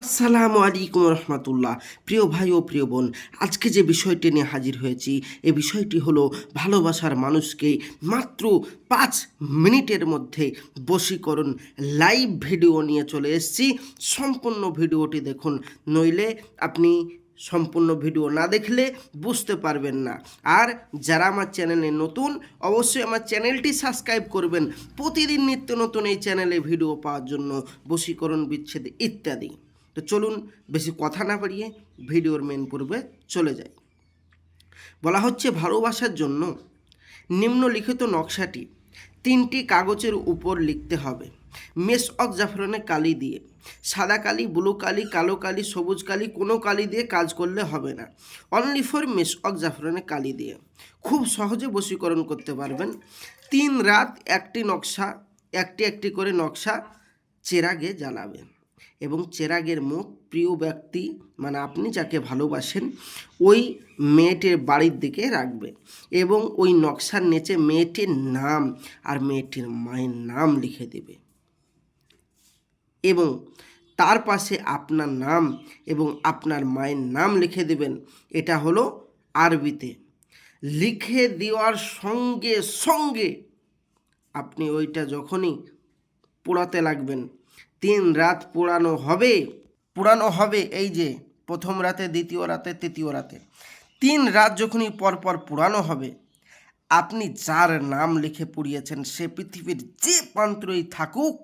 আসসালামু আলাইকুম রহমতুল্লাহ। প্রিয় ভাই ও প্রিয় বোন, আজকে যে বিষয়টি নিয়ে হাজির হয়েছি, এই বিষয়টি হলো ভালোবাসার মানুষকে মাত্র 5 মিনিটের মধ্যে বশীকরণ। লাইভ ভিডিও নিয়ে চলে এসেছি, সম্পূর্ণ ভিডিওটি দেখুন, নইলে আপনি সম্পূর্ণ ভিডিও না দেখলে বুঝতে পারবেন না। আর যারা আমার চ্যানেলে নতুন, অবশ্যই আমার চ্যানেলটি সাবস্ক্রাইব করবেন প্রতিদিন নিত্য নতুন এই চ্যানেলে ভিডিও পাওয়ার জন্য, বশীকরণ, বিচ্ছেদ ইত্যাদি। তো চলুন বেশি কথা না বাড়িয়ে ভিডিওর মেন পর্বে চলে যাই। বলা হচ্ছে ভালোবাসার জন্য নিম্নলিখিত নকশাটি 3টি কাগজের উপর লিখতে হবে মেসওয়াক জাফরানের কালি দিয়ে। সাদা কালি, ব্লু কালি, কালো কালি, সবুজ কালি, কোনো কালি দিয়ে কাজ করলে হবে না, অনলি ফর মেসওয়াক জাফরানের কালি দিয়ে খুব সহজে বশীকরণ করতে পারবেন। 3 রাত একটি করে নকশা চেরাগে জ্বালাবেন এবং চেরাগের মুখ প্রিয় ব্যক্তি, মানে আপনি যাকে ভালোবাসেন, ওই মেয়েটির বাড়ির দিকে রাখবে এবং ওই নকশার নিচে মেয়েটির নাম আর মেয়েটির মায়ের নাম লিখে দেবে এবং তার পাশে আপনার নাম এবং আপনার মায়ের নাম লিখে দেবেন। এটা হলো আরবিতে। লিখে দেওয়ার সঙ্গে সঙ্গে আপনি ওইটা যখনই পোড়াতে লাগবেন, 3 রাত পোড়ানো হবে। এই যে প্রথম রাতে, দ্বিতীয় রাতে, তৃতীয় রাতে, 3 রাত যখনই পরপর পোড়ানো হবে, আপনি যার নাম লিখে পুড়িয়েছেন সে পৃথিবীর যে প্রান্তরেই থাকুক,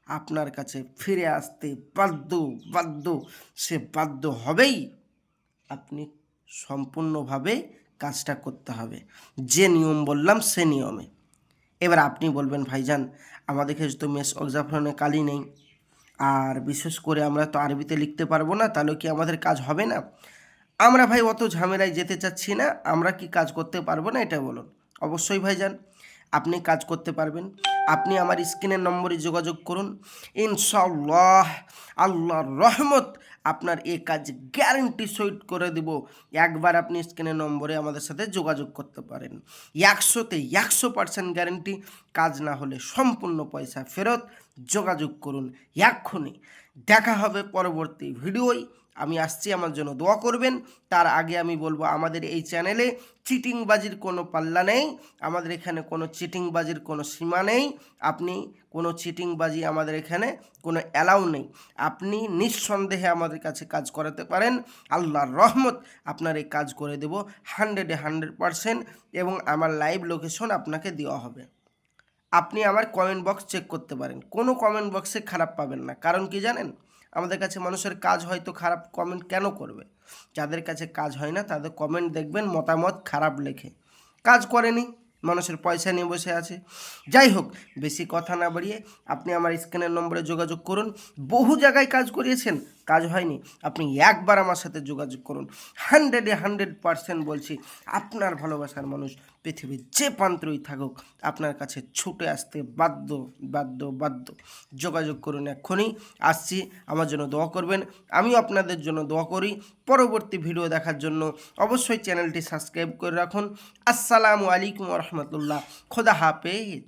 আপনার কাছে ফিরে আসতে বাধ্য, সে বাধ্য হবেই। আপনি সম্পূর্ণভাবে কাজটা করতে হবে, যে নিয়ম বললাম সে নিয়মে। এবার আপনি বলবেন, ভাইজান আমাদের কাছে তো মেসওয়াক জাফরানের কালি নেই, আর বিশেষ করে আমরা তো আরবিতে লিখতে পারবো না, তাহলে কি আমাদের কাজ হবে না? আমরা ভাই অত ঝামেলায় যেতে চাচ্ছি না, আমরা কি কাজ করতে পারবো না এটা বলুন। অবশ্যই ভাইজান আপনি কাজ করতে পারবেন। আপনি আমার স্ক্রিনের নম্বরে যোগাযোগ করুন, ইনশাআল্লাহ আল্লাহর রহমত আপনার এই কাজ গ্যারেন্টি সহিত করে দেব। একবার আপনি স্ক্রিনের নম্বরে আমাদের সাথে যোগাযোগ করতে পারেন, 100তে 100% গ্যারেন্টি। কাজ না হলে সম্পূর্ণ পয়সা ফেরত। যোগাযোগ করুন এক্ষুনি। দেখা হবে পরবর্তী ভিডিওয়। আমি আসছি, আমার জন্য দোয়া করবেন। তার আগে আমি বলবো, আমাদের এই চ্যানেলে চিটিংবাজির কোনো পাল্লা নেই, আমাদের এখানে কোনো চিটিংবাজির কোনো সীমা নেই। আপনি কোনো চিটিংবাজি আমাদের এখানে কোনো অ্যালাউ নেই। আপনি নিঃসন্দেহে আমাদের কাছে কাজ করাতে পারেন, আল্লাহর রহমত আপনার এই কাজ করে দেব 100% এবং আমার লাইভ লোকেশন আপনাকে দেওয়া হবে। আপনি আমার কমেন্ট বক্স চেক করতে পারেন, কোনো কমেন্ট বক্সে খারাপ পাবেন না। কারণ কি জানেন, আমাদের কাছে মানুষের কাজ হয়তো খারাপ কমেন্ট কেন করবে? যাদের কাছে কাজ হয় না তাদের কমেন্ট দেখবেন মতামত খারাপ লেখে, কাজ করেনি, মানুষের পয়সা নিয়ে বসে আছে। যাই হোক, বেশি কথা না বাড়িয়ে আপনি আমার স্ক্রিনের নম্বরে যোগাযোগ করুন। বহু জায়গায় কাজ করিয়েছেন, কাজ হয়নি, আপনি একবার আমার সাথে যোগাযোগ করুন। 100% বলছি, আপনার ভালোবাসার মানুষ পৃথিবীর যে প্রান্তরেই থাকুক আপনার কাছে ছুটে আসতে বাধ্য। যোগাযোগ করুন এক্ষুনি। আসছি, আমার জন্য দোয়া করবেন, আমিও আপনাদের জন্য দোয়া করি। পরবর্তী ভিডিও দেখার জন্য অবশ্যই চ্যানেলটি সাবস্ক্রাইব করে রাখুন। আসসালামু আলাইকুম রহমতুল্লাহ। খোদা হাফেজ।